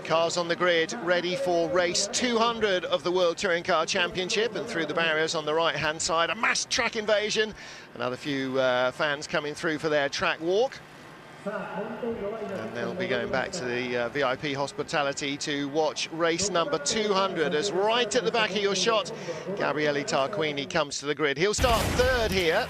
Cars on the grid, ready for race 200 of the World Touring Car Championship, and through the barriers on the right-hand side, a mass track invasion. Another few fans coming through for their track walk. And they'll be going back to the VIP hospitality to watch race number 200, as right at the back of your shot, Gabriele Tarquini comes to the grid. He'll start third here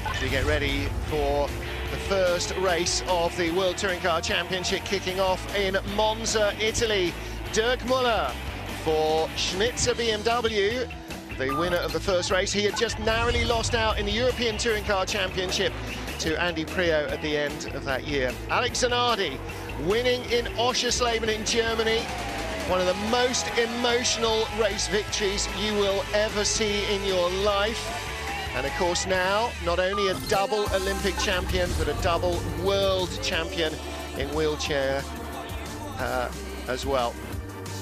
as we get ready for the first race of the World Touring Car Championship, kicking off in Monza, Italy. Dirk Müller for Schnitzer BMW, the winner of the first race. He had just narrowly lost out in the European Touring Car Championship to Andy Priaulx at the end of that year. Alex Zanardi winning in Oschersleben in Germany. One of the most emotional race victories you will ever see in your life. And of course now, not only a double Olympic champion, but a double world champion in wheelchair as well.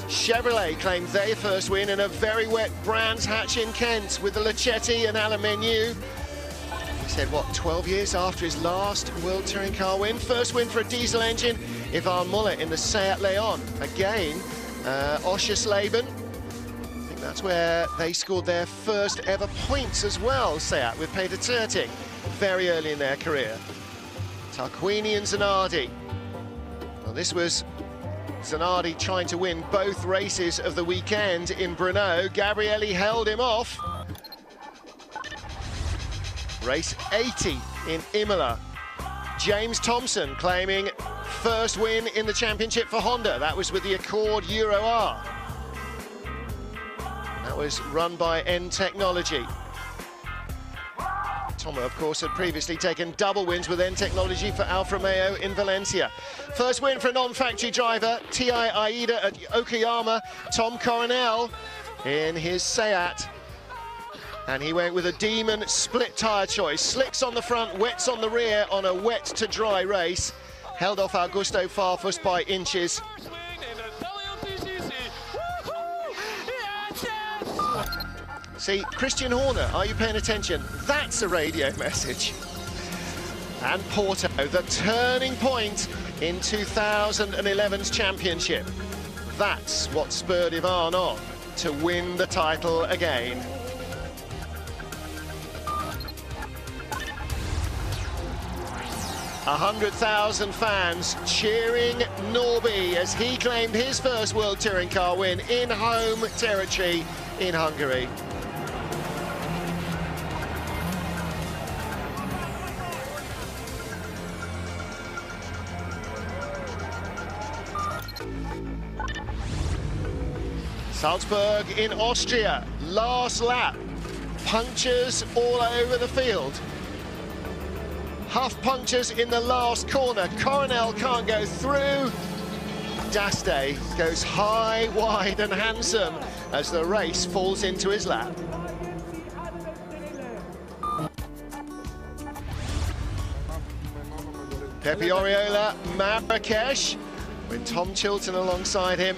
Chevrolet claimed their first win in a very wet Brands Hatch in Kent with the Lachetti and Alain Menu. He said, what, 12 years after his last World Touring Car win? First win for a diesel engine, Yvan Muller in the Seat Leon. Again, Oschersleben. That's where they scored their first ever points as well, Seat, with Peter Turtig, very early in their career. Tarquini and Zanardi. Well, this was Zanardi trying to win both races of the weekend in Brno. Gabriele held him off. Race 80 in Imola. James Thompson claiming first win in the championship for Honda. That was with the Accord Euro R. That was run by N Technology. Tomo, of course, had previously taken double wins with N Technology for Alfa Romeo in Valencia. First win for a non-factory driver, Ti Aida at Okayama. Tom Coronel in his Seat. And he went with a Demon split tyre choice. Slicks on the front, wets on the rear on a wet to dry race. Held off Augusto Farfus by inches. See, Christian Horner, are you paying attention? That's a radio message. And Porto, the turning point in 2011's championship. That's what spurred Yvan on to win the title again. A 100,000 fans cheering Norby as he claimed his first World Touring Car win in home territory in Hungary. Salzburg in Austria, last lap, punctures all over the field. Huff punctures in the last corner, Coronel can't go through. Daste goes high, wide and handsome as the race falls into his lap. Pepe Oriola, Marrakesh, with Tom Chilton alongside him.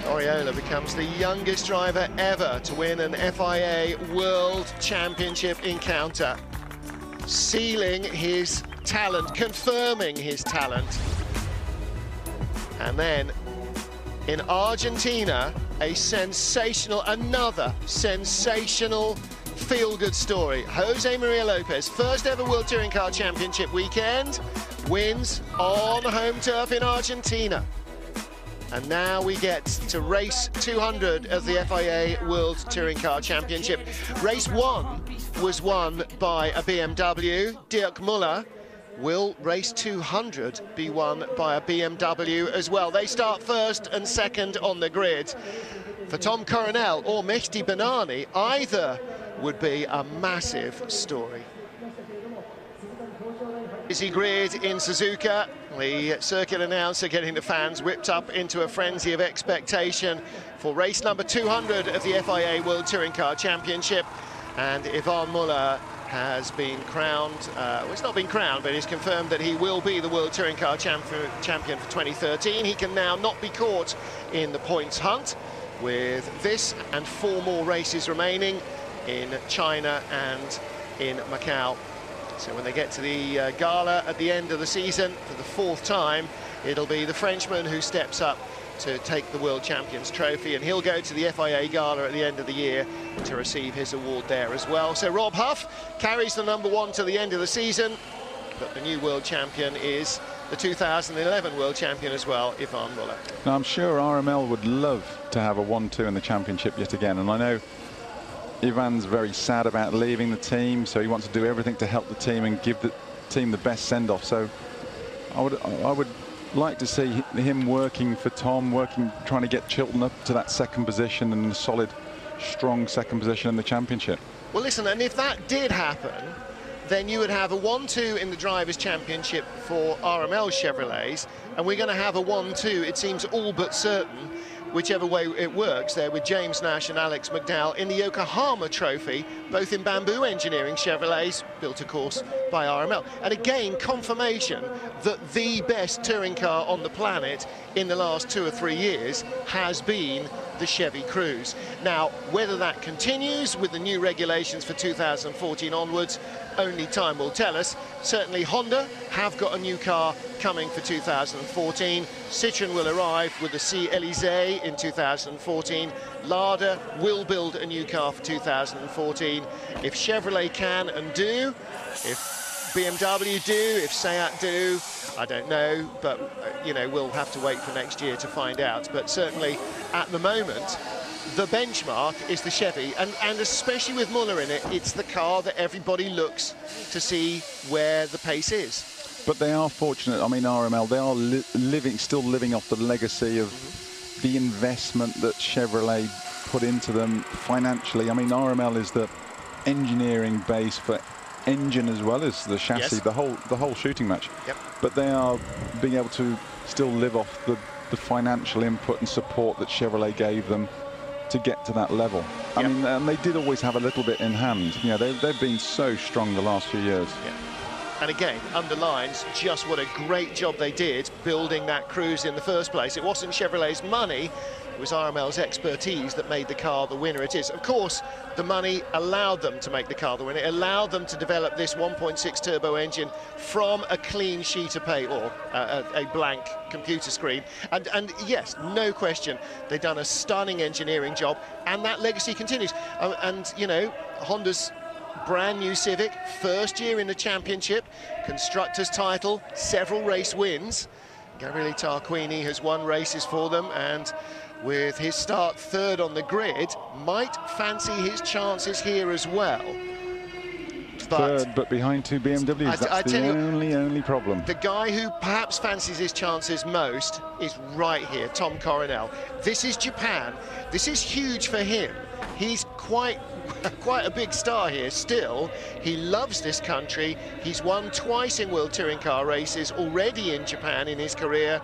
Oriola becomes the youngest driver ever to win an FIA World Championship encounter, sealing his talent, confirming his talent. And then in Argentina, another sensational feel-good story. Jose Maria Lopez, first ever World Touring Car Championship weekend, wins on home turf in Argentina. And now we get to race 200 of the FIA World Touring Car Championship. Race 1 was won by a BMW, Dirk Müller. Will race 200 be won by a BMW as well? They start first and second on the grid. For Tom Coronel or Mehdi Banani, either would be a massive story. Busy grid in Suzuka, the circuit announcer getting the fans whipped up into a frenzy of expectation for race number 200 of the FIA World Touring Car Championship. And Yvan Muller has been crowned, well, he's not been crowned, but he's confirmed that he will be the World Touring Car champion for 2013. He can now not be caught in the points hunt, with this and 4 more races remaining in China and in Macau. So when they get to the gala at the end of the season for the 4th time, it'll be the Frenchman who steps up to take the World Champions trophy, and he'll go to the FIA Gala at the end of the year to receive his award there as well. So Rob Huff carries the #1 to the end of the season, but the new world champion is the 2011 world champion as well, Yvonne Muller. Now, I'm sure RML would love to have a 1-2 in the championship yet again, and I know Ivan's very sad about leaving the team, so he wants to do everything to help the team and give the team the best send-off. So I would like to see him working for Tom, trying to get Chilton up to that second position and a solid, strong second position in the championship. Well, listen, and if that did happen, then you would have a 1-2 in the Drivers' Championship for RML Chevrolets, and we're going to have a 1-2, it seems all but certain, whichever way it works there, with James Nash and Alex McDowell in the Yokohama Trophy, both in Bamboo Engineering Chevrolets, built of course by RML. And again, confirmation that the best touring car on the planet in the last 2 or 3 years has been the Chevy Cruze. Now, whether that continues with the new regulations for 2014 onwards, only time will tell us. Certainly Honda have got a new car coming for 2014. Citroën will arrive with the C Elysée in 2014. Lada will build a new car for 2014. If Chevrolet can and do, if BMW do, if Seat do, I don't know, but you know, we'll have to wait for next year to find out. But certainly at the moment, the benchmark is the Chevy, and especially with Muller in it, it's the car that everybody looks to see where the pace is. But they are fortunate. I mean, RML, they are still living off the legacy of the investment that Chevrolet put into them financially. I mean, RML is the engineering base for engine as well as the chassis, yes, the whole shooting match. Yep. But they are being able to still live off the financial input and support that Chevrolet gave them to get to that level. I mean, and they did always have a little bit in hand. You know, they've been so strong the last few years. Yeah. And again, underlines just what a great job they did building that Cruze in the first place. It wasn't Chevrolet's money, it was RML's expertise that made the car the winner it is. Of course, the money allowed them to make the car the winner. It allowed them to develop this 1.6 turbo engine from a clean sheet of paper, or a blank computer screen. And yes, no question, they've done a stunning engineering job, and that legacy continues. And, you know, Honda's brand new Civic, first year in the championship, constructors title, several race wins. Gabriele Tarquini has won races for them, and with his start third on the grid, might fancy his chances here as well. Third, but behind 2 BMWs. That's the only problem. The guy who perhaps fancies his chances most is right here, Tom Coronel. This is Japan. This is huge for him. He's quite a big star here still. He loves this country. He's won twice in World Touring Car races already in Japan in his career,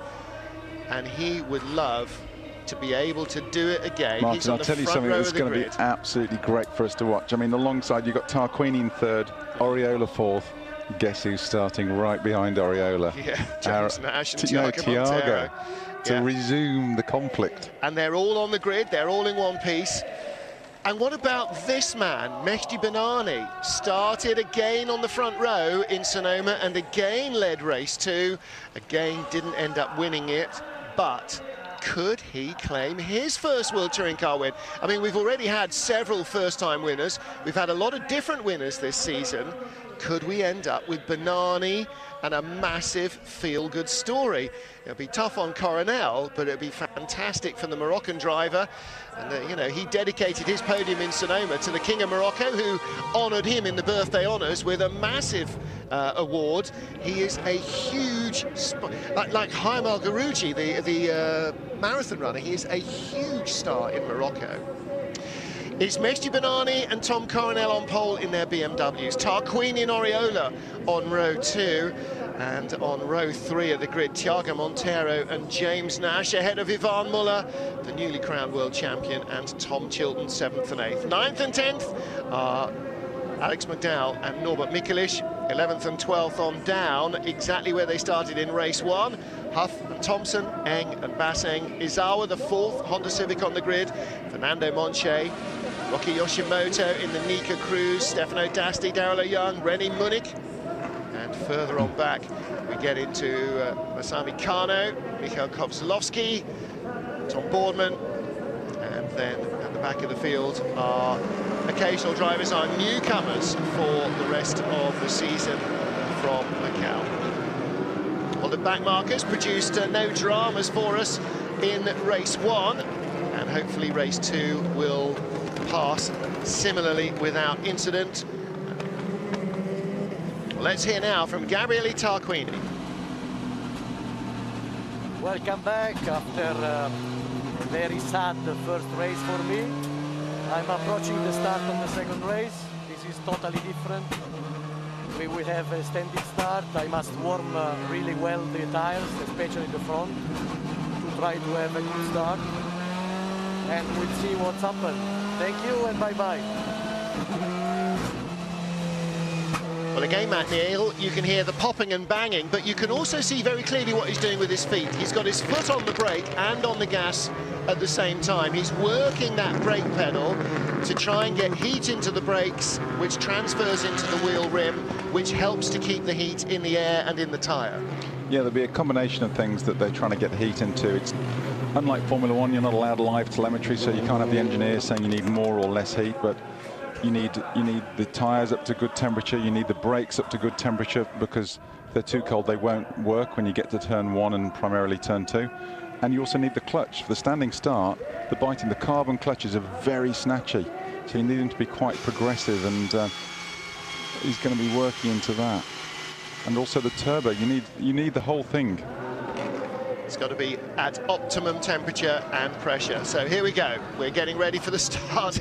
and he would love to be able to do it again. Martin, I'll tell you something that's going to be absolutely great for us to watch. I mean, alongside you've got Tarquini in third, Oriola fourth. Guess who's starting right behind Oriola? Yeah, James Nash and Tiago to resume the conflict. And they're all on the grid, they're all in one piece. And what about this man, Mehdi Benani? Started again on the front row in Sonoma and again led race 2. Again, didn't end up winning it, but could he claim his first World Touring Car win? I mean, we've already had several first-time winners. We've had a lot of different winners this season. Could we end up with Benani and a massive feel-good story? It'll be tough on Coronel, but it'll be fantastic for the Moroccan driver. And, you know, he dedicated his podium in Sonoma to the King of Morocco, who honoured him in the birthday honours with a massive award. He is a huge, like Haim El Gharouji, the marathon runner, he is a huge star in Morocco. It's Mehdi Benani and Tom Coronel on pole in their BMWs. Tarquini and Oriola on row 2. And on row 3 of the grid, Tiago Montero and James Nash ahead of Yvonne Muller, the newly crowned world champion, and Tom Chilton, 7th and 8th. 9th and 10th are Alex McDowell and Norbert Mikulich. 11th and 12th on down, exactly where they started in race 1. Huff and Thompson, Eng and Basseng. Izawa, the 4th Honda Civic on the grid. Fernando Monche, Rocky Yoshimoto in the Nika Cruze. Stefano Dasti, Daryl Young, Rennie Munich. And further on back, we get into Masami Kano, Mikhail Kozlovsky, Tom Boardman, and then at the back of the field, our occasional drivers, our newcomers for the rest of the season from Macau. Well, the back markers produced no dramas for us in race 1, and hopefully race 2 will pass similarly without incident. Well, let's hear now from Gabriele Tarquini. Welcome back after a very sad first race for me. I'm approaching the start of the second race. This is totally different. We will have a standing start. I must warm really well the tires, especially the front, to try to have a good start. And we'll see what's happened. Thank you and bye-bye. Well, again, Matt Neal, you can hear the popping and banging, but you can also see very clearly what he's doing with his feet. He's got his foot on the brake and on the gas at the same time. He's working that brake pedal to try and get heat into the brakes, which transfers into the wheel rim, which helps to keep the heat in the air and in the tyre. Yeah, there'll be a combination of things that they're trying to get the heat into. It's unlike Formula One, you're not allowed live telemetry, so you can't have the engineers saying you need more or less heat, but you need the tyres up to good temperature, you need the brakes up to good temperature, because if they're too cold they won't work when you get to turn 1 and primarily turn 2. And you also need the clutch. For the standing start, the biting, the carbon clutches are very snatchy, so you need them to be quite progressive, and he's going to be working into that. And also the turbo, you need the whole thing. It's got to be at optimum temperature and pressure. So here we go. We're getting ready for the start.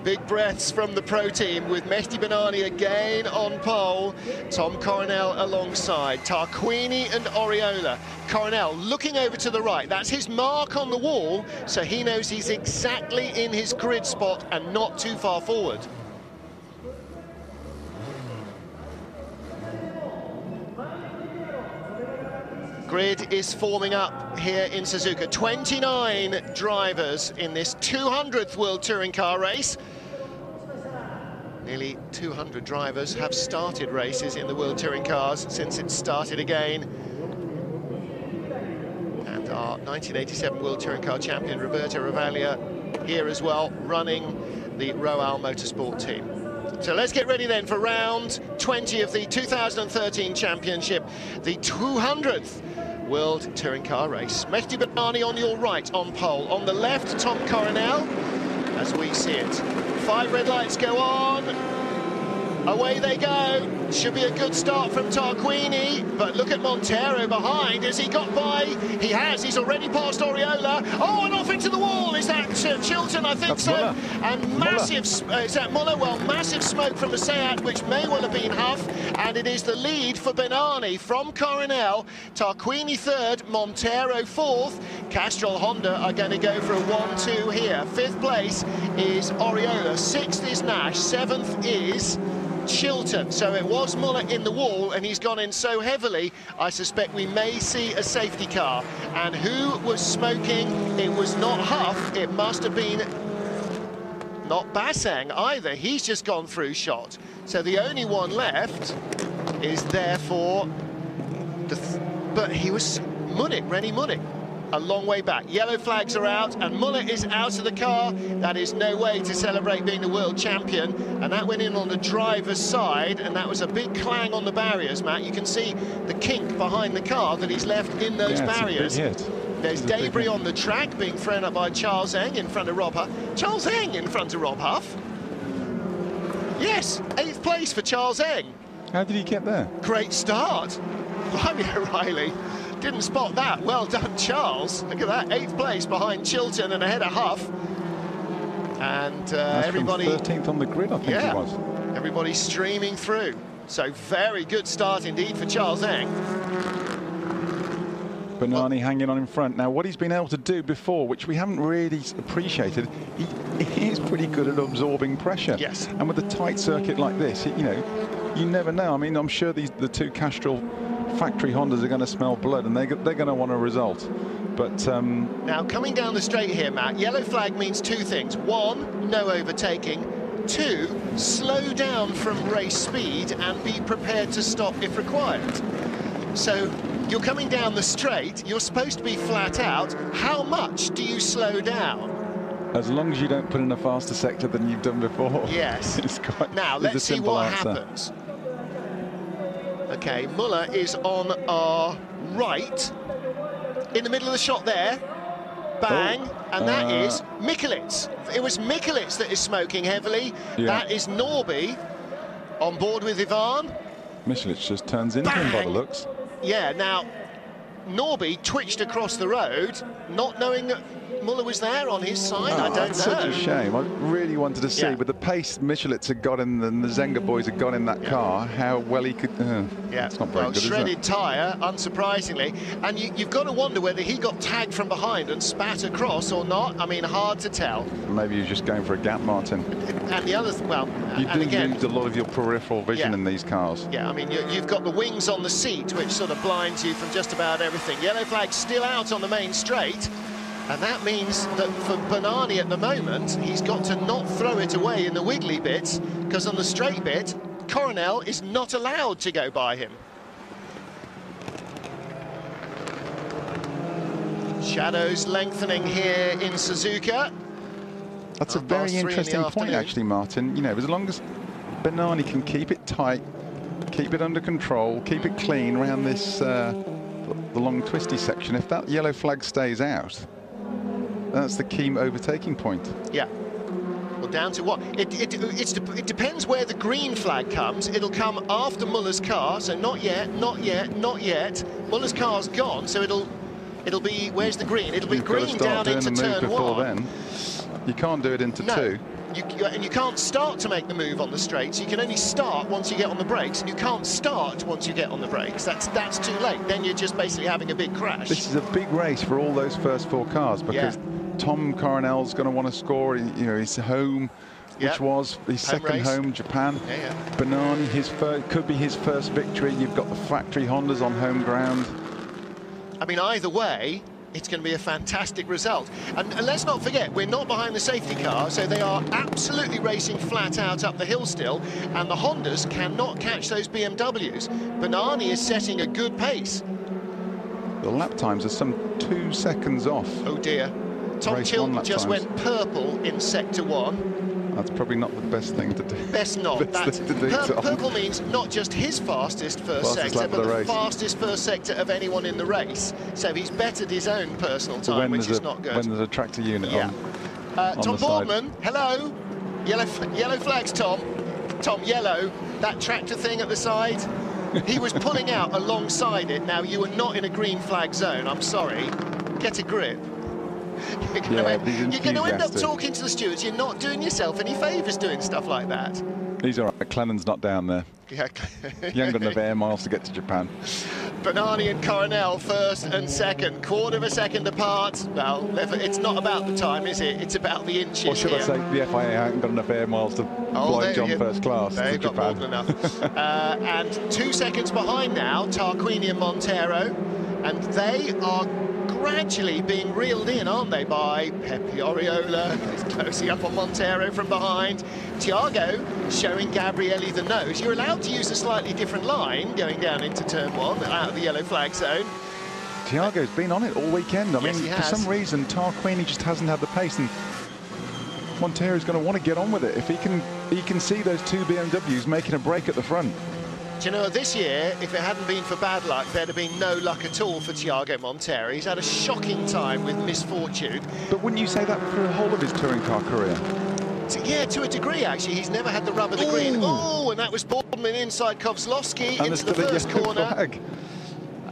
Big breaths from the pro team with Mehdi Benani again on pole. Tom Coronel alongside. Tarquini and Oriola. Coronel looking over to the right. That's his mark on the wall, so he knows he's exactly in his grid spot and not too far forward. Grid is forming up here in Suzuka. 29 drivers in this 200th World Touring Car race. Nearly 200 drivers have started races in the World Touring Cars since it started again. And our 1987 World Touring Car champion, Roberto Ravaglia, here as well, running the Royal Motorsport team. So let's get ready then for round 20 of the 2013 championship, the 200th World Touring Car race. Mehdi Benani on your right on pole. On the left, Tom Coronel, as we see it. 5 red lights go on. Away they go. Should be a good start from Tarquini, but look at Montero behind. Has he got by? He has. He's already passed Oriola. Oh, and off into the wall. Is that Chilton? I think That's so. Muller. And massive, is that Muller? Well, massive smoke from the Seat, which may well have been Huff, and it is the lead for Benani from Coronel. Tarquini 3rd, Montero 4th. Castrol Honda are going to go for a 1-2 here. 5th place is Oriola, 6th is Nash, 7th is Chilton. So it was Muller in the wall, and he's gone in so heavily, I suspect we may see a safety car. And who was smoking? It was not Huff, it must have been not Bassang either. He's just gone through shot. So the only one left is therefore but he was Munich, Rennie Munich. A long way back. Yellow flags are out, and Muller is out of the car. That is no way to celebrate being the world champion. And that went in on the driver's side, and that was a big clang on the barriers, Matt. You can see the kink behind the car that he's left in those barriers. There's debris on the track being thrown up by Charles Eng in front of Rob Huff. Charles Eng in front of Rob Huff. Yes, 8th place for Charles Eng. How did he get there? Great start. Blimey O'Reilly. Didn't spot that. Well done, Charles. Look at that, 8th place behind Chilton and ahead of Huff. And everybody... 13th on the grid, I think he was. Everybody streaming through. So very good start indeed for Charles Eng. Benani hanging on in front. Now, what he's been able to do before, which we haven't really appreciated, he is pretty good at absorbing pressure. Yes. And with a tight circuit like this, you know, you never know. I mean, I'm sure the 2 Castrol factory Hondas are going to smell blood, and they're going to want a result. But now coming down the straight here, Matt, yellow flag means 2 things. 1, no overtaking. 2, slow down from race speed and be prepared to stop if required. So you're coming down the straight, you're supposed to be flat out. How much do you slow down? As long as you don't put in a faster sector than you've done before. Yes. Now, let's see what happens. OK, Muller is on our right. In the middle of the shot there. Bang. And that is Mikulits. It was Mikulits that is smoking heavily. Yeah. That is Norby on board with Ivan. Mikulits just turns into him by the looks. Yeah, now, Norby twitched across the road, not knowing that Muller was there on his side. I don't know. That's such a shame. I really wanted to see, with the pace Michelitz had got in, and the Zenga boys had got in that car, how well he could... it's not very good, shredded is it? tyre, unsurprisingly. And you've got to wonder whether he got tagged from behind and spat across or not. I mean, hard to tell. Maybe he was just going for a gap, Martin. And the other... you do lose a lot of your peripheral vision in these cars. Yeah, I mean, you've got the wings on the seat, which sort of blinds you from just about everything. Yellow flag still out on the main straight. And that means that for Bernani at the moment, he's got to not throw it away in the wiggly bits, because on the straight bit, Coronel is not allowed to go by him. Shadows lengthening here in Suzuka. That's a very interesting point, actually, Martin. You know, as long as Bernani can keep it tight, keep it under control, keep it clean around this the long twisty section, if that yellow flag stays out, that's the key overtaking point. Yeah. Well, down to what? It depends where the green flag comes. It'll come after Muller's car, so not yet, not yet, not yet. Muller's car's gone, so it'll be, where's the green? It'll be green down into turn 1. Then. You can't do it into 2. And you can't start to make the move on the straights. You can only start once you get on the brakes, and you can't start once you get on the brakes. That's too late. Then you're just basically having a big crash. This is a big race for all those first 4 cars, because Tom Coronel's going to want to score. You know, his home, which was his second home, Japan. Bernani, could be his first victory. You've got the factory Hondas on home ground. I mean, either way, it's going to be a fantastic result. And let's not forget, we're not behind the safety car, so they are absolutely racing flat out up the hill still, and the Hondas cannot catch those BMWs. Bernani is setting a good pace. The lap times are some 2 seconds off. Oh dear. Tom Chilton just went purple in Sector 1. That's probably not the best thing to do. Best not. Purple means not just his fastest first sector, but the fastest first sector of anyone in the race. So he's bettered his own personal time, which is not good. When there's a tractor unit on Tom Boardman, hello. Yellow flags, Tom. Tom, yellow. That tractor thing at the side. He was pulling out alongside it. Now, you are not in a green flag zone. I'm sorry. Get a grip. You're going to end up talking to the stewards. You're not doing yourself any favours doing stuff like that. He's all right. Clennan's not down there. Yeah. You haven't got enough air miles to get to Japan. Bernani and Coronel first and second, quarter of a second apart. Well, it's not about the time, is it? It's about the inches. Or should I say the FIA hasn't got enough air miles to fly John first class to Japan. They've got more than enough. And 2 seconds behind now, Tarquini and Montero, and they are gradually being reeled in, aren't they, by Pepe Oriola. He's closing up on Montero from behind. Thiago showing Gabrielli the nose. You're allowed to use a slightly different line going down into turn 1 out of the yellow flag zone. Thiago's been on it all weekend. I mean, for some reason, Tarquini just hasn't had the pace, and Montero's going to want to get on with it. If he can see those 2 BMWs making a break at the front. Do you know, this year, if it hadn't been for bad luck, there'd have been no luck at all for Thiago Montero. He's had a shocking time with misfortune. But wouldn't you say that for the whole of his touring car career? Yeah, to a degree, actually. He's never had the rub of the green. Oh, and that was Boardman inside Kozlowski into the first corner. Flag.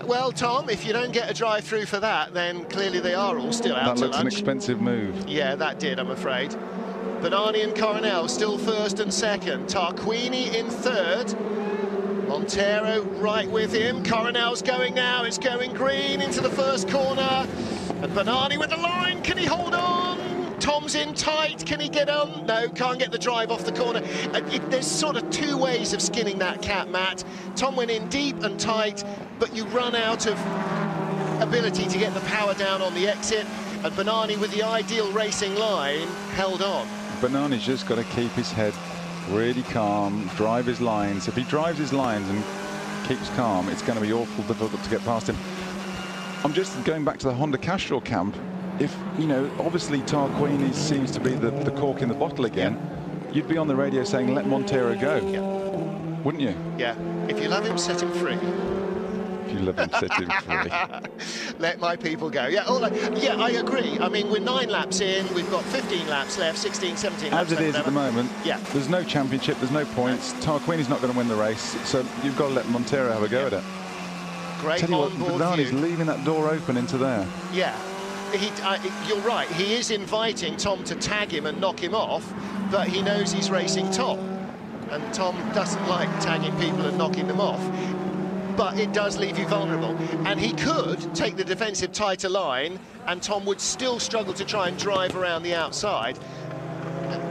Well, Tom, if you don't get a drive-through for that, then clearly they are all still out to lunch. That looks an expensive move. Yeah, that did, I'm afraid. Bernani and Coronel still first and second. Tarquini in third. Montero right with him. Coronel's going now. It's going green into the first corner. And Bernani with the line. Can he hold on? Tom's in tight. Can he get on? No, can't get the drive off the corner. There's sort of 2 ways of skinning that cat, Matt. Tom went in deep and tight, but you run out of ability to get the power down on the exit. And Bernani, with the ideal racing line, held on. Bernani's just got to keep his head really calm, drive his lines. If he drives his lines and keeps calm, it's going to be awful difficult to get past him. I'm just going back to the Honda Castrol camp. If, you know, obviously Tarquini seems to be the cork in the bottle again, you'd be on the radio saying, let Montero go. Wouldn't you? Yeah. If you love him, set him free. If you love him, set him free. Let my people go. Yeah, I agree. I mean, we're 9 laps in. We've got 15 laps left, 16, 17 laps As it is at the moment, there's no championship, there's no points. Tarquini's not going to win the race, so you've got to let Montero have a go at it. Great Tell you what, onboard Bernani's view. leaving that door open into there. Yeah. You're right. He is inviting Tom to tag him and knock him off, but he knows he's racing Tom. And Tom doesn't like tagging people and knocking them off. But it does leave you vulnerable. And he could take the defensive tighter line, and Tom would still struggle to try and drive around the outside.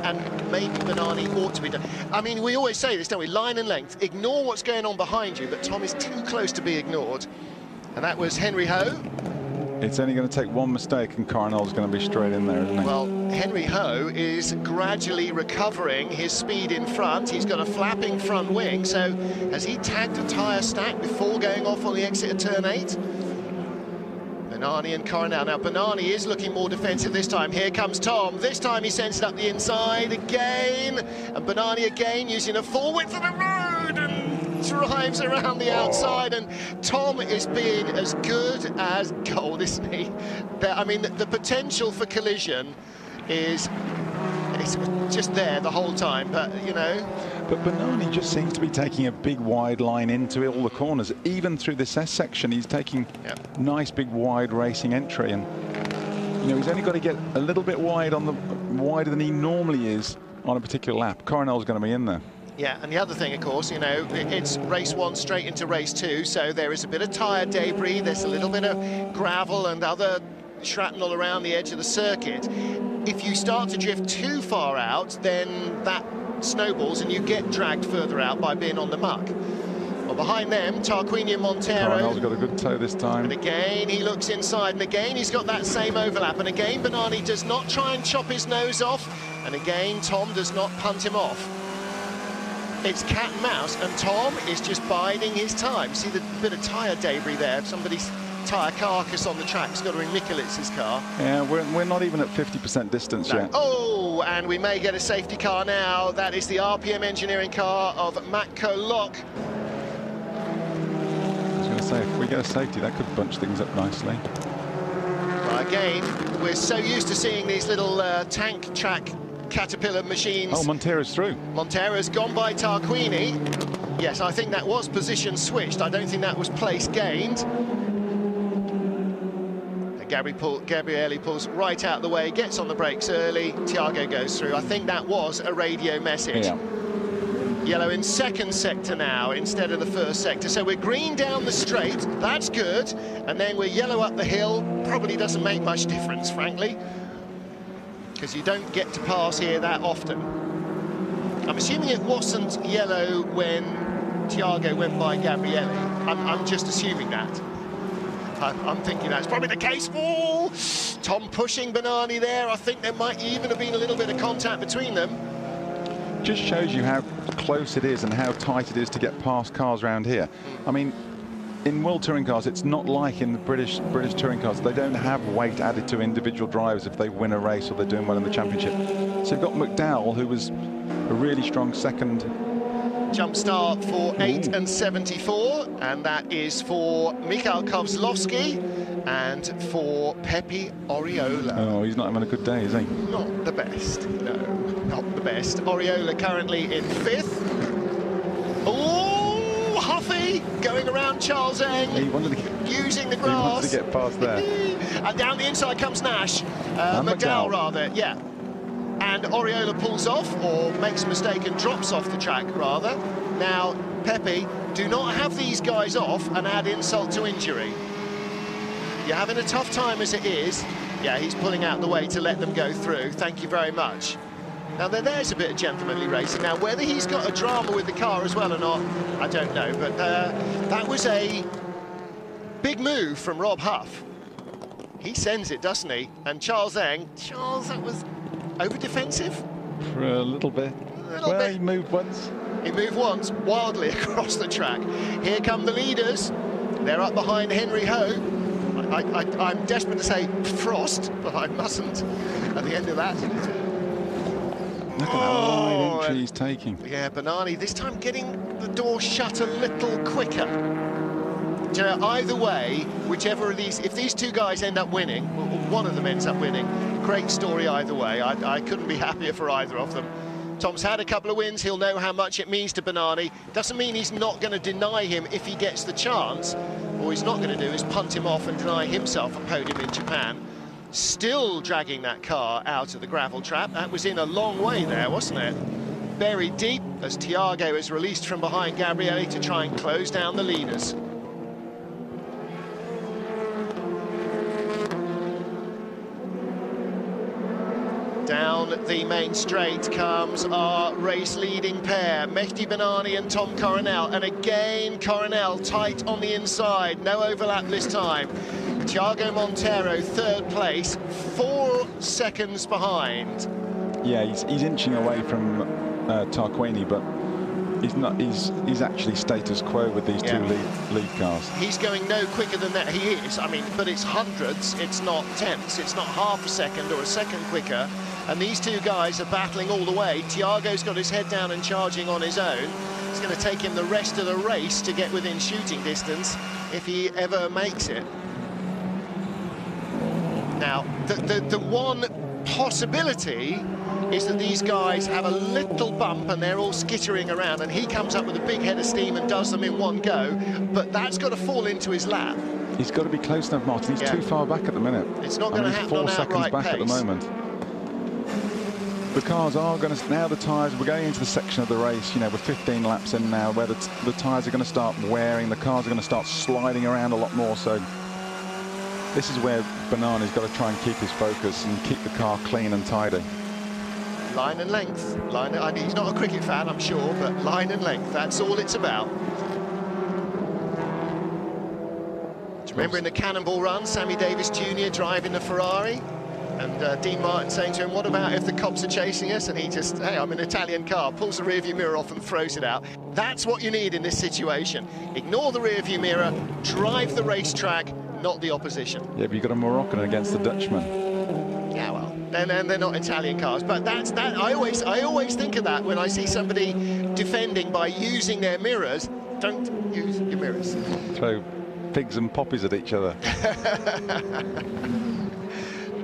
And maybe Bernani ought to be done. I mean, we always say this, don't we? Line and length. Ignore what's going on behind you, but Tom is too close to be ignored. And that was Henry Ho. It's only going to take one mistake and Coronel's going to be straight in there, isn't he? Well, Henry Ho is gradually recovering his speed in front. He's got a flapping front wing, so has he tagged a tyre stack before going off on the exit of turn 8? Bernani and Coronel. Now, Bernani is looking more defensive this time. Here comes Tom. This time he sends it up the inside again. And Bernani again using a full width of the road and drives around the outside. And Tom is being as good as gold, isn't he? I mean, the potential for collision is just there the whole time, but, you know. But Bernani just seems to be taking a big wide line into all the corners. Even through this S section, he's taking nice big wide racing entry, and you know he's only got to get a little bit wide on the wider than he normally is on a particular lap. Coronel's going to be in there. Yeah, and the other thing, of course, you know, it's race 1 straight into race 2, so there is a bit of tyre debris, there's a little bit of gravel and other shrapnel around the edge of the circuit. If you start to drift too far out, then that snowballs and you get dragged further out by being on the muck. Well, behind them, Tarquini and Montero. Coronel's got a good toe this time. And again, he looks inside, and again, he's got that same overlap. And again, Bernani does not try and chop his nose off. And again, Tom does not punt him off. It's cat and mouse, and Tom is just biding his time. See the bit of tyre debris there? Somebody's tyre carcass on the track. It's got to be Michelitz's car. Yeah, we're not even at 50% distance yet. Oh, and we may get a safety car now. That is the RPM engineering car of Matco Lock. I was going to say, if we get a safety, that could bunch things up nicely. Well, again, we're so used to seeing these little tank track Caterpillar machines. Oh, Montero's through. Montero's gone by Tarquini. Yes, I think that was position switched. I don't think that was place gained. Gabriele pulls right out the way, gets on the brakes early. Thiago goes through. I think that was a radio message. Yeah. Yellow in second sector now instead of the first sector. So we're green down the straight. That's good. And then we're yellow up the hill. Probably doesn't make much difference, frankly, because you don't get to pass here that often. I'm assuming it wasn't yellow when Thiago went by Gabriele. I'm just assuming that. I'm thinking that's probably the case. Oh, Tom pushing Bernani there. I think there might even have been a little bit of contact between them. Just shows you how close it is and how tight it is to get past cars around here. I mean, in World Touring Cars, it's not like in the British Touring Cars. They don't have weight added to individual drivers if they win a race or they're doing well in the championship. So you've got McDowell, who was a really strong second. Jump start for 8 and 74, and that is for Mikhail Kozlovsky and for Pepe Oriola. Oh, he's not having a good day, is he? Not the best, no, not the best. Oriola currently in 5th. Oh, Huffy going around Charles Eng, using the grass. He wanted to get past there. And down the inside comes Nash, McDowell rather, yeah. And Oriola pulls off, or makes a mistake and drops off the track, rather. Now, Pepe, do not have these guys off and add insult to injury. You're having a tough time as it is. Yeah, he's pulling out the way to let them go through. Thank you very much. Now, there's a bit of gentlemanly racing. Now, whether he's got a drama with the car as well or not, I don't know. But that was a big move from Rob Huff. He sends it, doesn't he? And Charles Eng, that was over defensive? for a little bit. He moved once. He moved once, wildly across the track. Here come the leaders. They're up behind Henry Ho. I'm desperate to say Frost, but I mustn't at the end of that. Look at that wide entry he's taking. Yeah, Bernani this time getting the door shut a little quicker. Do you know, either way, whichever of these, if these two guys end up winning, one of them ends up winning, great story either way. I couldn't be happier for either of them. Tom's had a couple of wins, he'll know how much it means to Bernani. Doesn't mean he's not going to deny him if he gets the chance. All he's not going to do is punt him off and deny himself a podium in Japan. Still dragging that car out of the gravel trap. That was in a long way there, wasn't it? Buried deep as Thiago is released from behind Gabriele to try and close down the leaders. Down the main straight comes our race-leading pair, Mehdi Bernani and Tom Coronel. And again, Coronel tight on the inside, no overlap this time. Thiago Montero, third place, 4 seconds behind. Yeah, he's inching away from Tarquini, but he's not. He's actually status quo with these two lead cars. He's going no quicker than that. He is. I mean, but it's hundredths. It's not tenths. It's not half a second or a second quicker. And these two guys are battling all the way. Thiago's got his head down and charging on his own. It's going to take him the rest of the race to get within shooting distance if he ever makes it. Now, the one possibility is that these guys have a little bump and they're all skittering around, and he comes up with a big head of steam and does them in one go, but that's got to fall into his lap. He's got to be close enough, Martin. He's too far back at the minute. It's not going to happen on 4 seconds back pace at the moment. The cars are going to, now the tyres, we're going into the section of the race, you know, we're 15 laps in now, where the tyres are going to start wearing, the cars are going to start sliding around a lot more, so this is where Bernani's got to try and keep his focus and keep the car clean and tidy. Line and length. He's not a cricket fan, I'm sure, but line and length, that's all it's about. Do you remember in the Cannonball Run, Sammy Davis Jr. driving the Ferrari? And Dean Martin saying to him, what about if the cops are chasing us? And he just, hey, I'm an Italian car, pulls the rearview mirror off and throws it out. That's what you need in this situation. Ignore the rearview mirror, drive the racetrack, not the opposition. Yeah, but you've got a Moroccan against the Dutchman. Yeah, well, and they're not Italian cars, but that's that. I always think of that when I see somebody defending by using their mirrors. Don't use your mirrors. Throw figs and poppies at each other.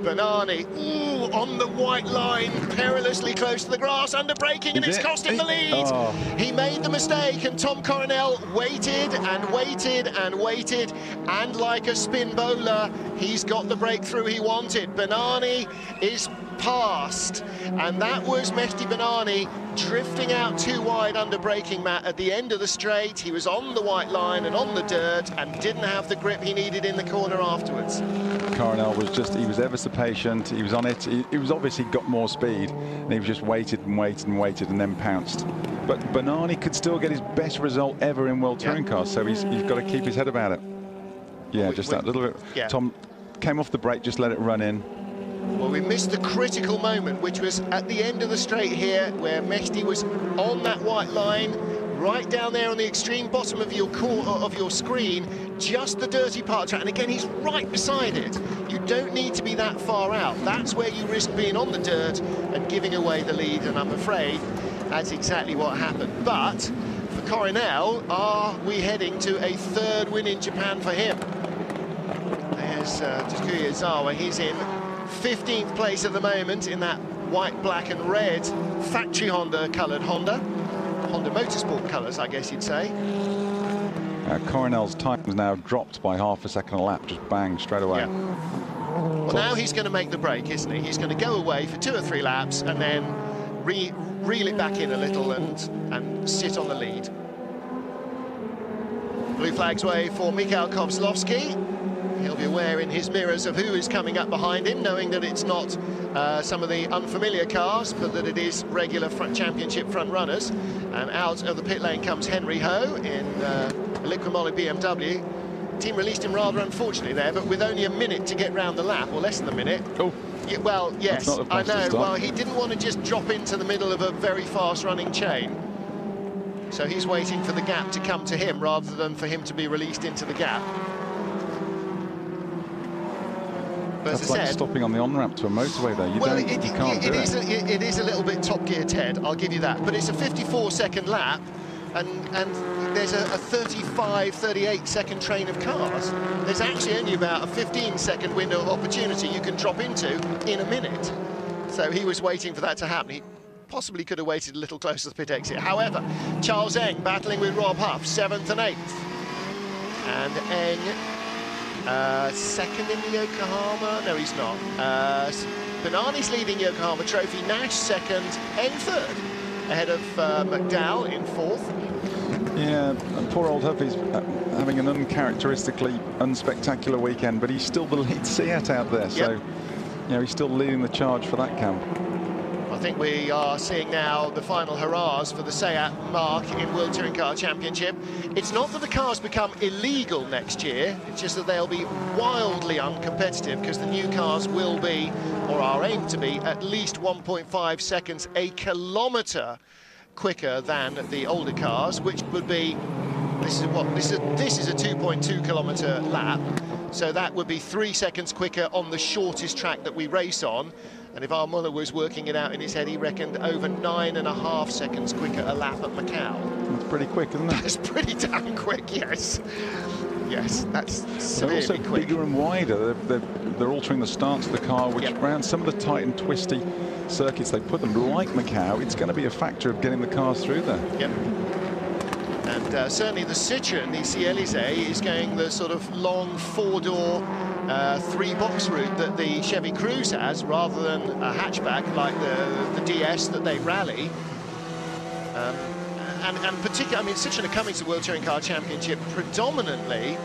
Bernani, ooh, on the white line, perilously close to the grass, under braking, and it's cost him the lead. Oh. He made the mistake, and Tom Coronel waited and waited and waited, and like a spin bowler, he's got the breakthrough he wanted. Bernani is past, and that was Mehdi Bernani drifting out too wide under braking mat at the end of the straight. He was on the white line and on the dirt and didn't have the grip he needed in the corner afterwards. Coronel was just, he was ever so patient, he was on it, he was obviously got more speed, and he was just waited and waited and waited and then pounced. But Bernani could still get his best result ever in World Touring Cars, so he's got to keep his head about it. Yeah, just that little bit. Yeah. Tom came off the brake, just let it run in. Well, we missed the critical moment, which was at the end of the straight here, where Mehdi was on that white line, right down there on the extreme bottom of your screen, just the dirty part track. And again, he's right beside it. You don't need to be that far out. That's where you risk being on the dirt and giving away the lead. And I'm afraid that's exactly what happened. But for Coronel, are we heading to a third win in Japan for him? There's Takuya Izawa. He's in 15th place at the moment in that white, black and red factory Honda coloured Honda Motorsport colours, I guess you'd say. Coronel's time is now dropped by half a second a lap, just bang, straight away. Yeah. Well, now he's going to make the break, isn't he? He's going to go away for 2 or 3 laps and then reel it back in a little and sit on the lead. Blue flags wave for Mikhail Kozlowski. He'll be aware in his mirrors of who is coming up behind him, knowing that it's not some of the unfamiliar cars, but that it is regular championship front runners. And out of the pit lane comes Henry Ho in a Liqui Moly BMW. team released him rather unfortunately there, but with only a minute to get round the lap, or less than a minute. Oh. Yeah, well, yes, I know. Start. Well, he didn't want to just drop into the middle of a very fast-running chain. So he's waiting for the gap to come to him rather than for him to be released into the gap. But That's as I like said, stopping on the on-ramp to a motorway there. You can't do it. It is a little bit Top Gear, Ted, I'll give you that. But it's a 54-second lap, and there's a 35, 38-second train of cars. There's actually only about a 15-second window of opportunity you can drop into in a minute. So he was waiting for that to happen. He possibly could have waited a little closer to the pit exit. However, Charles Eng battling with Rob Huff, 7th and 8th. And Eng, second in the Yokohama. No, he's not. Benani's leading Yokohama Trophy. Nash second, Eng third, ahead of McDowell in 4th. Yeah, and poor old Huffy's having an uncharacteristically unspectacular weekend, but he's still the lead Seat out there. Yep. So, you know, he's still leading the charge for that camp. I think we are seeing now the final hurrahs for the Seat mark in World Touring Car Championship. It's not that the cars become illegal next year, it's just that they'll be wildly uncompetitive because the new cars will be, or are aimed to be, at least 1.5 seconds a kilometre quicker than the older cars, which would be, this is a 2.2 kilometre lap, so that would be 3 seconds quicker on the shortest track that we race on. And if Arm Muller was working it out in his head, he reckoned over 9.5 seconds quicker a lap at Macau. That's pretty quick, isn't it? That's pretty damn quick, yes. Yes, that's severely also quick. Bigger and wider. They're altering the stance of the car, which around some of the tight and twisty circuits they put them, like Macau, it's going to be a factor of getting the cars through there. Yep. And certainly the Citroën, the Cielizé, is going the sort of long four-door, three-box route that the Chevy Cruze has, rather than a hatchback like the DS that they rally. And particularly, I mean, Citroën are coming to the World Touring Car Championship predominantly,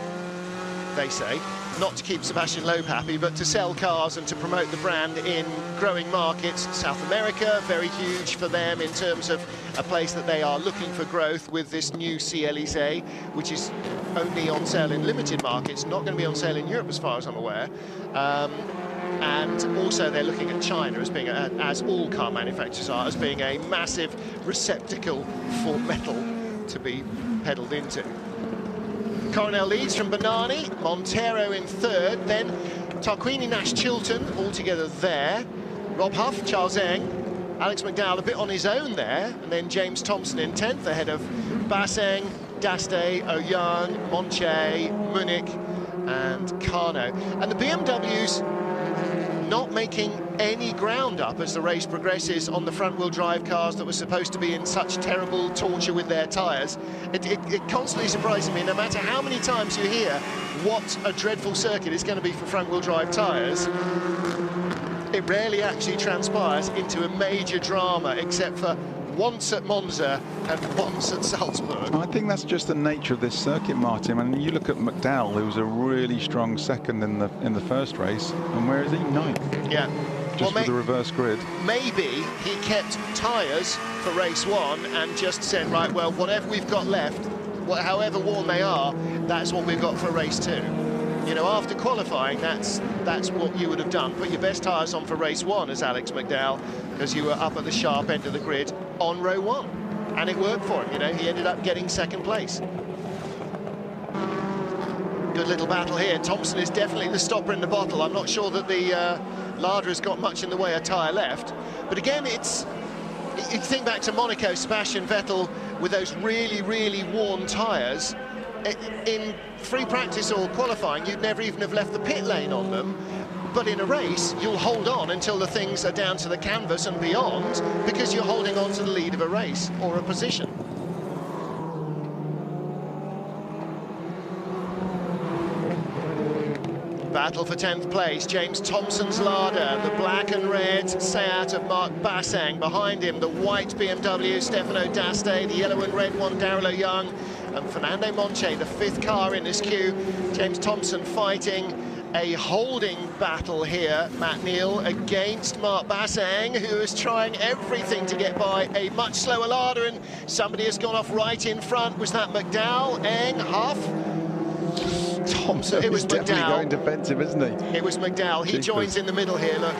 they say, not to keep Sebastian Loeb happy, but to sell cars and to promote the brand in growing markets. South America, very huge for them in terms of a place that they are looking for growth with this new Cielizé, which is only on sale in limited markets, not going to be on sale in Europe as far as I'm aware. And also they're looking at China as being, as all car manufacturers are, as being a massive receptacle for metal to be peddled into. Coronel leads from Benani, Montero in third, then Tarquini, Nash, Chilton all together there. Rob Huff, Charles Eng, Alex McDowell a bit on his own there, and then James Thompson in 10th ahead of Basseng, Daste, Oyoung, Monche, Munich and Kano. And the BMWs not making any ground up as the race progresses on the front-wheel drive cars that were supposed to be in such terrible torture with their tyres. It constantly surprises me, no matter how many times you hear what a dreadful circuit is going to be for front-wheel drive tyres, it rarely actually transpires into a major drama, except for once at Monza and once at Salzburg. I think that's just the nature of this circuit, Martin. I mean, you look at McDowell, who was a really strong second in the first race, and where is he? Ninth. Yeah. Just with the reverse grid. Maybe he kept tyres for race one and just said, right, well, whatever we've got left, however worn they are, that's what we've got for race two. You know, after qualifying, that's what you would have done. Put your best tyres on for race one as Alex McDowell, because you were up at the sharp end of the grid on row one. And it worked for him, you know, he ended up getting second place. Good little battle here. Thompson is definitely the stopper in the bottle. I'm not sure that the Lada has got much in the way of tyre left. But again, it's, you think back to Monaco, Sebastian Vettel with those really, really worn tyres. In free practice or qualifying, you'd never even have left the pit lane on them. But in a race, you'll hold on until the things are down to the canvas and beyond, because you're holding on to the lead of a race or a position. Battle for 10th place, James Thompson's Lada, the black and red Seat of Mark Bassang. Behind him, the white BMW, Stefano Daste, the yellow and red one, Daryl Oyoung, and Fernando Monche, the fifth car in this queue. James Thompson fighting a holding battle here, Matt Neal, against Mark Bassang, who is trying everything to get by a much slower Lada, and somebody has gone off right in front. Was that McDowell, Eng, Huff? Thompson. It was definitely McDowell. going defensive, isn't he? It was McDowell. He joins in the middle here, look.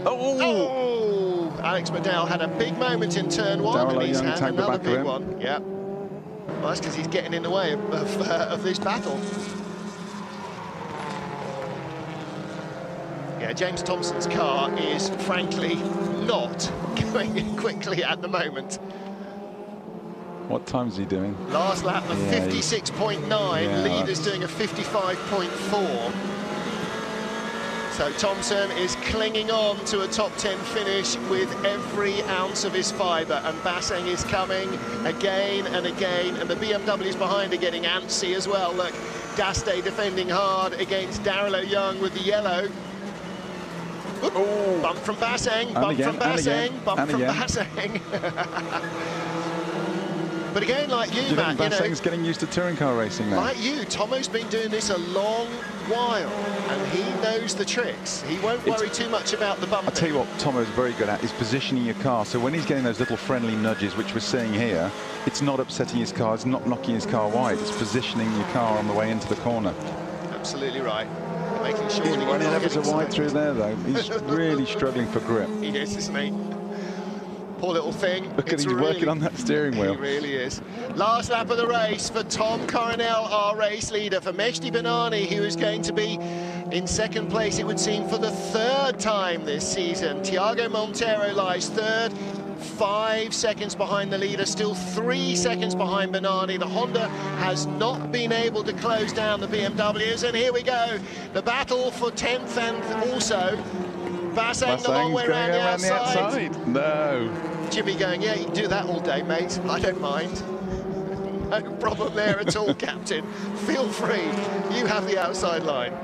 Oh! Alex McDowell had a big moment in turn one, and he's had another big one. Yeah. Well, that's because he's getting in the way of this battle. Yeah, James Thompson's car is frankly not going quickly at the moment. What time is he doing? Last lap of 56.9, leader's doing a 55.4. So Thompson is clinging on to a top 10 finish with every ounce of his fibre, and Basseng is coming again and again, and the BMWs behind are getting antsy as well. Look, Daste defending hard against Darrell Young with the yellow. Ooh, bump from Basseng, bump from Basseng, bump from Basseng. But again, like you, Matt, Basseng's getting used to touring car racing now. Like you, Tomo's been doing this a long while, and he knows the tricks. He won't worry too much about the bumping. I'll tell you what Tomo's very good at is positioning your car. So when he's getting those little friendly nudges, which we're seeing here, it's not upsetting his car, it's not knocking his car wide, it's positioning your car on the way into the corner. Absolutely right. Making sure he's running ever so wide through there, though. He's really struggling for grip. He is, isn't he? Poor little thing. Look at he's working on that steering wheel. He really is. Last lap of the race for Tom Coronel, our race leader. For Mehdi Benani, who is going to be in second place, it would seem, for the third time this season. Thiago Montero lies third, 5 seconds behind the leader, still 3 seconds behind Benani. The Honda has not been able to close down the BMWs, and here we go. The battle for 10th, and also Basseng the long way around the outside. No. Jimmy going, yeah, you can do that all day, mate. I don't mind. No problem there at all, Captain. Feel free. You have the outside line.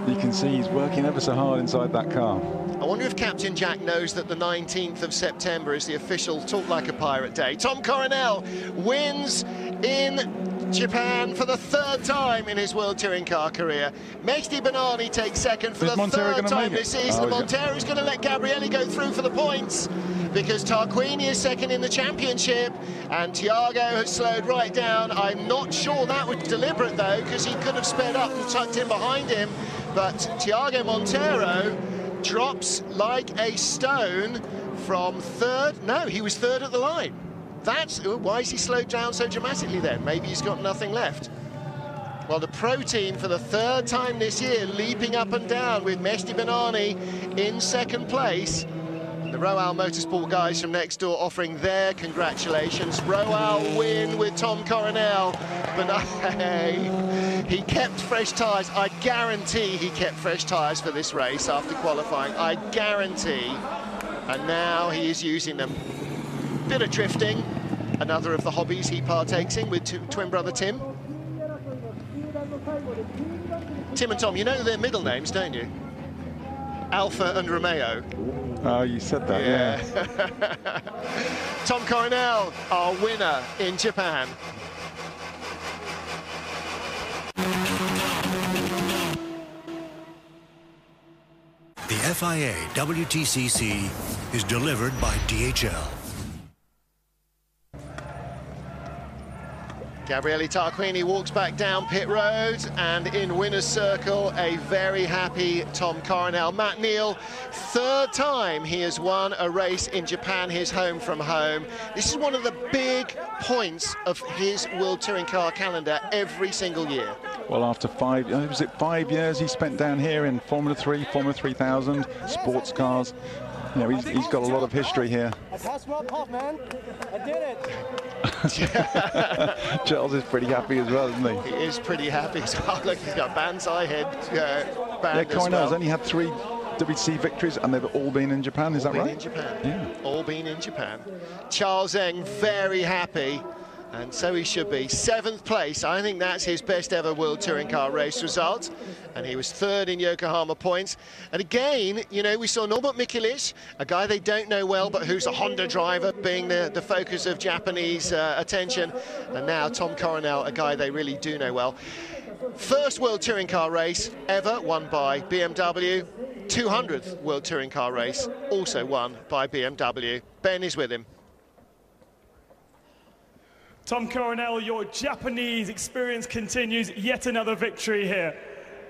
You can see he's working ever so hard inside that car. I wonder if Captain Jack knows that the 19th of September is the official Talk Like a Pirate Day. Tom Coronel wins in Japan for the third time in his World Touring Car career. Mehdi Benani takes second for the third time this season. Montero's going to let Gabrielli go through for the points, because Tarquini is second in the championship, and Thiago has slowed right down. I'm not sure that was deliberate, though, because he could have sped up and tucked in behind him, but Thiago Montero drops like a stone from third. No, he was third at the line. That's why is he slowed down so dramatically then? Maybe he's got nothing left. Well, the pro team for the third time this year leaping up and down with Mehdi Benani in second place. The Roal Motorsport guys from next door offering their congratulations. Roal win with Tom Coronel. But hey, he kept fresh tyres. I guarantee he kept fresh tyres for this race after qualifying. I guarantee. And now he is using them. Bit of drifting, another of the hobbies he partakes in with twin brother Tim. Tim and Tom, you know their middle names, don't you? Alpha and Romeo. Oh, you said that, yeah. Tom Coronel, our winner in Japan. The FIA WTCC is delivered by DHL. Gabriele Tarquini walks back down pit road, and in winner's circle, a very happy Tom Coronel. Matt Neal, third time he has won a race in Japan, his home from home. This is one of the big points of his World Touring Car calendar every single year. Well, after 5 years he spent down here in Formula 3, Formula 3000, sports cars. You know, he's got a lot of history here. I passed Rob Hoff, man. I did it. Charles is pretty happy as well, isn't he? He is pretty happy as well. Look, he's got Banzai head band as Coronel's well. only had 3 WTC victories, and they've all been in Japan, is that right? All been in Japan. Yeah. All been in Japan. Charles Eng very happy, and so he should be. 7th place, I think that's his best ever World Touring Car race result. And he was third in Yokohama points. And again, you know, we saw Norbert Mikelic, a guy they don't know well, but who's a Honda driver, being the focus of Japanese attention. And now Tom Coronel, a guy they really do know well. First World Touring Car race ever won by BMW. 200th World Touring Car race also won by BMW. Ben is with him. Tom Coronel, your Japanese experience continues. Yet another victory here.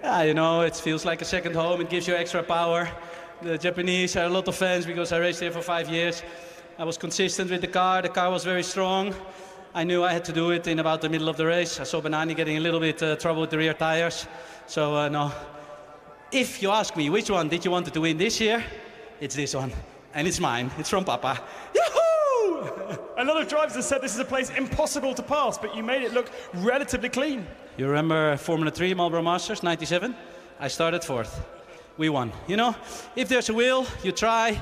Yeah, you know, it feels like a second home. It gives you extra power. The Japanese are a lot of fans because I raced here for 5 years. I was consistent with the car. The car was very strong. I knew I had to do it in about the middle of the race. I saw Banani getting a little bit trouble with the rear tires. So, no. If you ask me which one did you want to win this year, it's this one. And it's mine. It's from Papa. Yahoo! A lot of drivers have said this is a place impossible to pass, but you made it look relatively clean. You remember Formula 3 Marlboro Masters, 97? I started 4th. We won. You know, if there's a will, you try.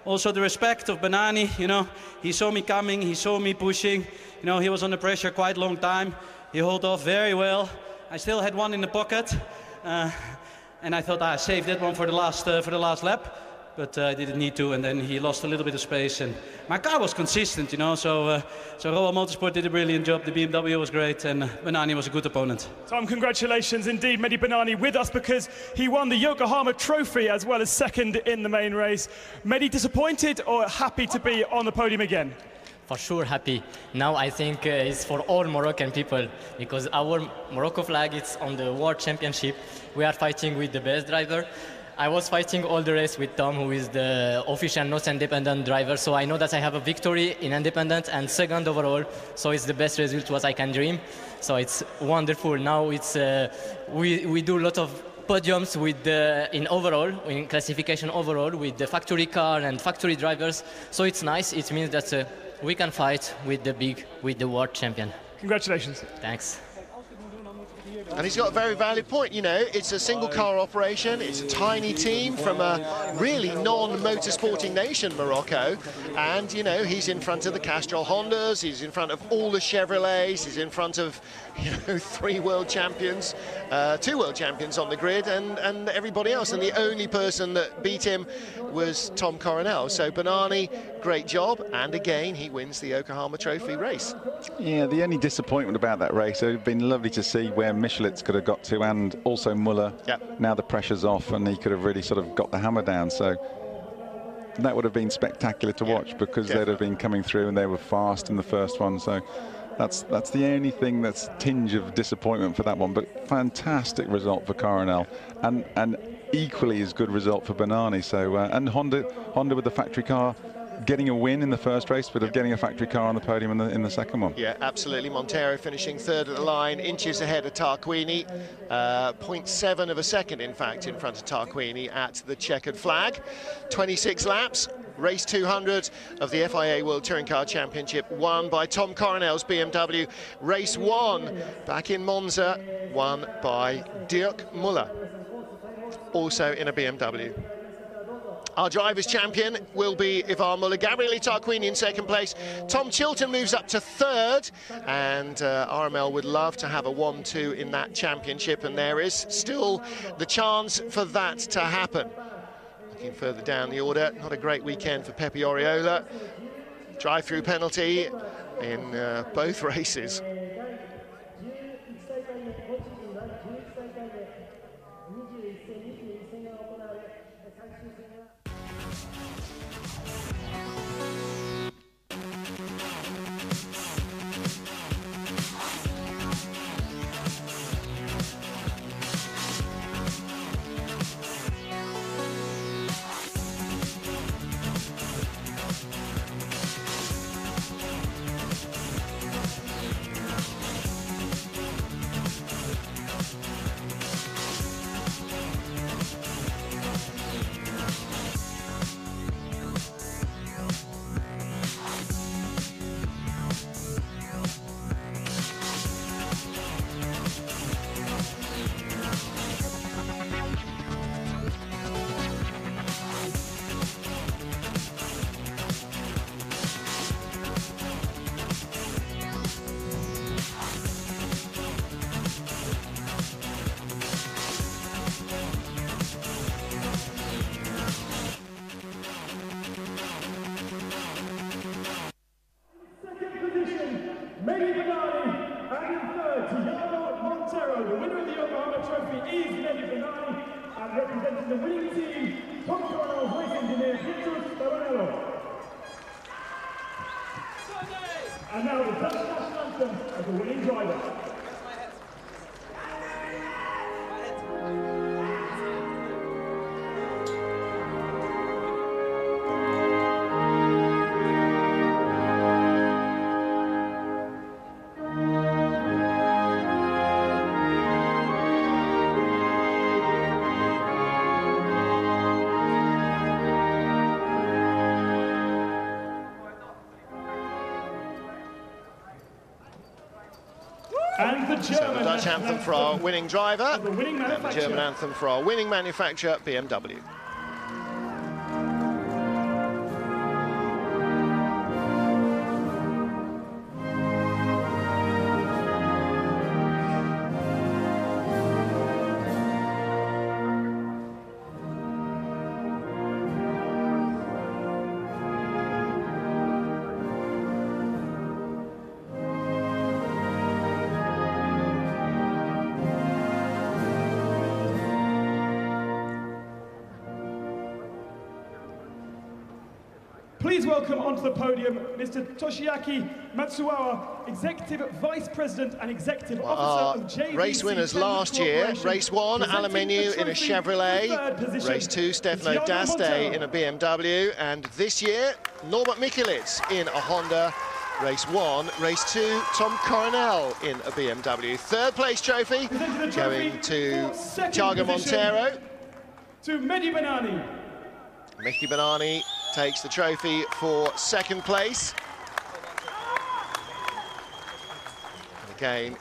Also the respect of Banani, you know, he saw me coming, he saw me pushing. You know, he was under pressure quite a long time. He held off very well. I still had one in the pocket. And I thought I saved that one for the last lap. But I didn't need to, and then he lost a little bit of space. And my car was consistent, you know, so Royal Motorsport did a brilliant job. The BMW was great, and Banani was a good opponent. Tom, congratulations indeed, Mehdi Banani with us because he won the Yokohama Trophy as well as second in the main race. Mehdi, disappointed or happy to be on the podium again? For sure happy. Now I think it's for all Moroccan people because our Morocco flag is on the World Championship. We are fighting with the best driver. I was fighting all the race with Tom, who is the official not independent driver. So I know that I have a victory in independent and second overall. So it's the best result what I can dream. So it's wonderful. Now it's we do a lot of podiums with in classification overall with the factory car and factory drivers. So it's nice. It means that we can fight with the world champion. Congratulations. Thanks. And he's got a very valid point, you know, it's a single car operation, it's a tiny team from a really non-motorsporting nation, Morocco, and, you know, he's in front of the Castrol Hondas, he's in front of all the Chevrolets, he's in front of, you know, 3 world champions, 2 world champions on the grid, and everybody else, and the only person that beat him was Tom Coronel. So Banani, great job, and again, he wins the Yokohama Trophy race. Yeah, the only disappointment about that race, it would have been lovely to see where Michelitz could have got to, and also Muller. Yep. Now the pressure's off, and he could have really sort of got the hammer down. So that would have been spectacular to watch because they'd have been coming through and they were fast in the first one. So that's the only thing that's tinge of disappointment for that one. But fantastic result for Coronel, and equally as good result for Banani. So and Honda with the factory car, getting a win in the first race, but of getting a factory car on the podium in the second one. Yeah, absolutely. Montero finishing 3rd at the line, inches ahead of Tarquini, 0.7 of a second, in fact, in front of Tarquini at the checkered flag. 26 laps, race 200 of the FIA World Touring Car Championship, won by Tom Coronel's BMW. Race 1, back in Monza, won by Dirk Muller, also in a BMW. Our drivers' champion will be Ivar Muller. Gabriele Tarquini in 2nd place. Tom Chilton moves up to 3rd, and RML would love to have a 1-2 in that championship, and there is still the chance for that to happen. Looking further down the order, not a great weekend for Pepe Oriola. Drive-through penalty in both races. Mehdi Banani, and in 3rd, Tiago Montero. The winner of the Yokohama Trophy is Mehdi Banani, and representing the winning team, Tom Coronel's race engineer, Jesus Coronel. And now the Dutch national anthem. of the winning driver. And the German Dutch anthem for our winning driver, and the German anthem for our winning manufacturer, BMW. Please welcome onto the podium Mr. Toshiaki Matsuawa, Executive Vice President and Executive Officer of JVC. Race winners last year, race 1, Alain Menu in a Chevrolet, race 2, Stefano D'Aste in a BMW, and this year, Norbert Mikulits in a Honda. Race 1, race 2, Tom Coronel in a BMW. Third place trophy going to Thiago Monteiro. To Mehdi Benani. Mehdi Benani takes the trophy for second place. And again,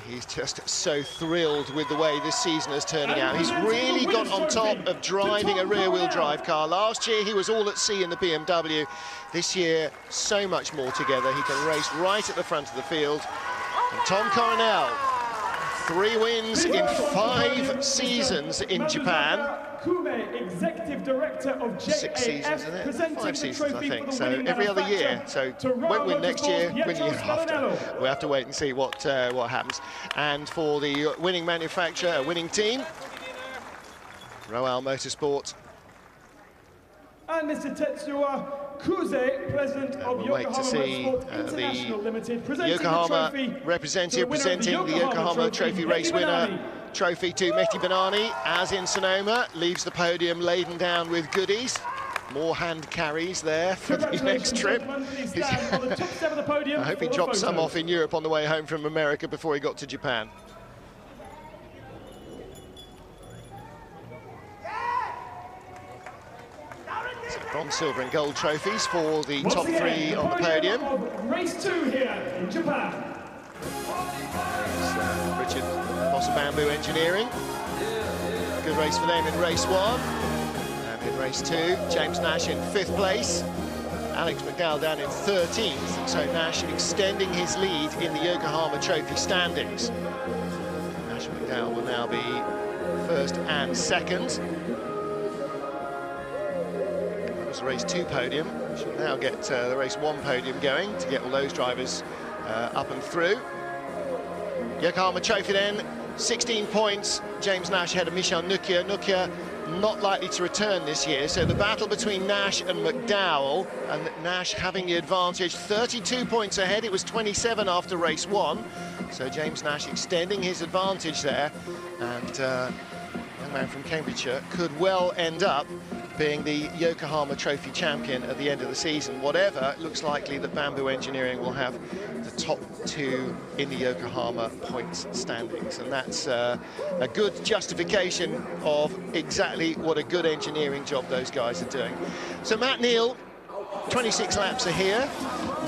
he's just so thrilled with the way this season is turning out. He's really got on top of driving a rear-wheel drive car. Last year, he was all at sea in the BMW. This year, so much more together. He can race right at the front of the field. And Tom Coronel, 3 wins in 5 seasons in Japan. Executive Director of JAF, 6 seasons, isn't it? 5 seasons, I think. So every other year. So won't win next year, win the year after. We'll have to wait and see what happens. And for the winning manufacturer, winning team, Royal Motorsport. And Mr. Tetsuya Kuze, President of We'll wait to see the Yokohama representative presenting the Yokohama Trophy race winner trophy to Mehdi Benani, as in Sonoma, leaves the podium laden down with goodies. More hand carries there for the next trip. I hope he dropped some off in Europe on the way home from America before he got to Japan. Bronze, silver and gold trophies for the top 3 on the podium. Race 2 here in Japan. Richard, boss of Bamboo Engineering. Good race for them in race 1. And in race 2, James Nash in 5th place. Alex McDowell down in 13th. So Nash extending his lead in the Yokohama Trophy standings. Nash and McDowell will now be 1st and 2nd. The race 2 podium. She'll now get the race 1 podium going to get all those drivers up and through. Yokohama Trophy then, 16 points. James Nash ahead of Michel Nukia. Nukia not likely to return this year, so the battle between Nash and McDowell, and Nash having the advantage, 32 points ahead. It was 27 after race 1, so James Nash extending his advantage there, and young man from Cambridgeshire could well end up being the Yokohama Trophy champion at the end of the season. Whatever, it looks likely that Bamboo Engineering will have the top 2 in the Yokohama points standings, and that's a good justification of exactly what a good engineering job those guys are doing. So Matt Neal, 26 laps are here.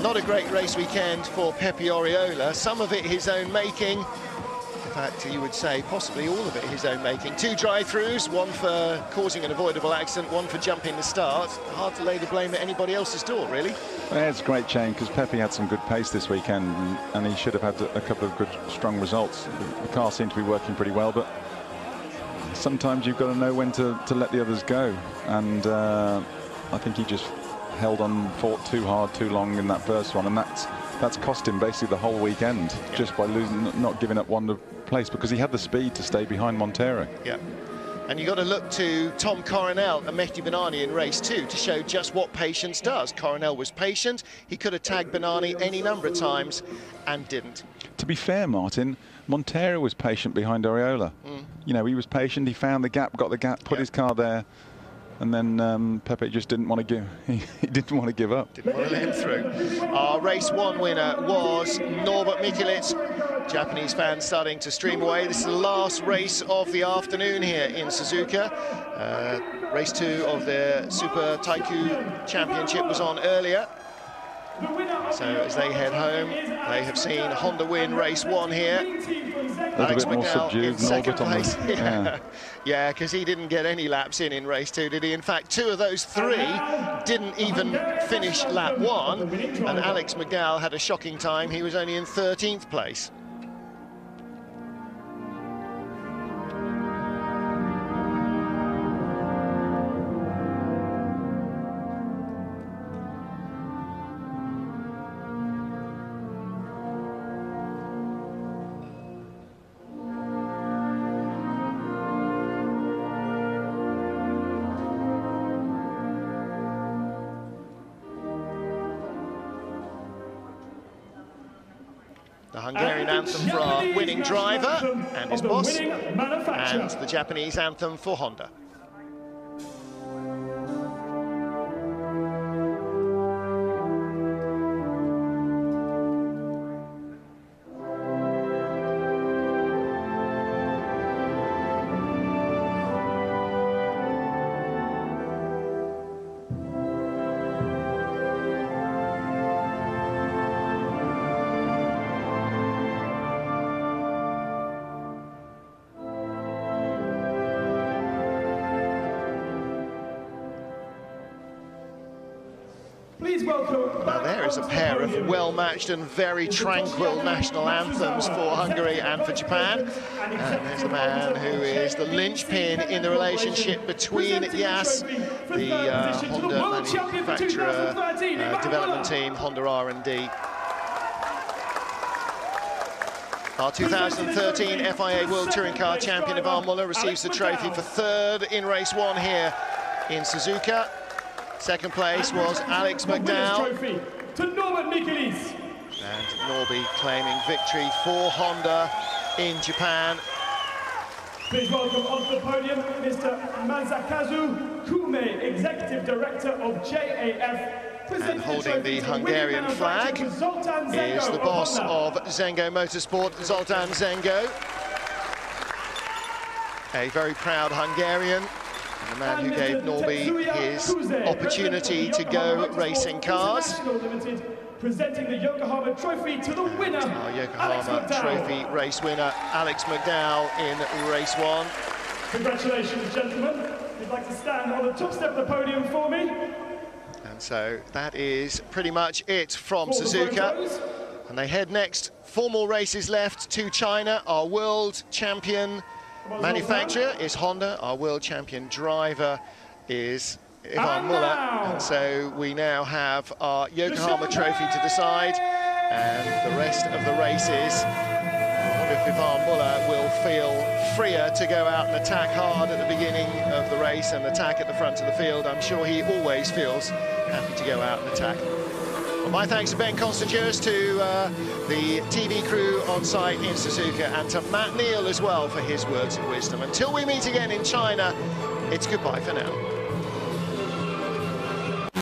Not a great race weekend for Pepe Oriola, some of it his own making. In fact, you would say possibly all of it his own making. 2 drive-throughs, 1 for causing an avoidable accident, 1 for jumping the start. Hard to lay the blame at anybody else's door, really. Yeah, it's a great shame because Pepe had some good pace this weekend, and he should have had a couple of good, strong results. The car seemed to be working pretty well, but sometimes you've got to know when to let the others go. And I think he just held on, fought too hard, too long in that first one, and that's cost him basically the whole weekend, just by not giving up one place, because he had the speed to stay behind Monteiro. Yeah, and you've got to look to Tom Coronel and Mehdi Benani in race 2 to show just what patience does. Coronel was patient. He could have tagged Benani any number of times and didn't. To be fair, Martin, Montero was patient behind Oriola. You know, he was patient. He found the gap, got the gap, put his car there, and then Pepe just didn't want to give. He didn't want to give up. Didn't want to let him through. Our race 1 winner was Norbert Mikulits. Japanese fans starting to stream away. This is the last race of the afternoon here in Suzuka. Race 2 of the Super Taikyu Championship was on earlier. So as they head home, they have seen Honda win race 1 here. Alex McDowell in second place. Yeah, because he didn't get any laps in race 2, did he? In fact, 2 of those 3 didn't even finish lap 1, and Alex McDowell had a shocking time. He was only in 13th place. The Hungarian anthem for our winning driver and his boss, and the Japanese anthem for Honda. Now there is a pair of well-matched and very tranquil national anthems for Hungary and for Japan. And there's the man who is the linchpin in the relationship between YAS, the Honda manufacturer development team, Honda R&D. Our 2013 FIA World Touring Car Champion Ivan Muller receives the trophy for 3rd in race 1 here in Suzuka. Second place was Alex McDowell. To Norbert Mikulits. And Norby claiming victory for Honda in Japan. Please welcome onto the podium Mr. Masakazu Kume, Executive Director of JAF. And holding the Hungarian flag is the boss of Zengo Motorsport, Zoltán Zengo. A very proud Hungarian. The man who gave Norby his opportunity to go racing cars. Presenting the Yokohama Trophy to the winner. Our Yokohama Trophy race winner, Alex McDowell, in race 1. Congratulations, gentlemen. If you'd like to stand on the top step of the podium for me. And so that is pretty much it from Suzuka. And they head next. 4 more races left to China. Our world champion manufacturer is Honda. Our world champion driver is Ivan Muller. And so we now have our Yokohama Trophy to decide, and the rest of the races. I wonder if Ivan Muller will feel freer to go out and attack hard at the beginning of the race and attack at the front of the field. I'm sure he always feels happy to go out and attack. Well, my thanks to Ben Constantius, to the TV crew on site in Suzuka, and to Matt Neal as well for his words of wisdom. Until we meet again in China, it's goodbye for now.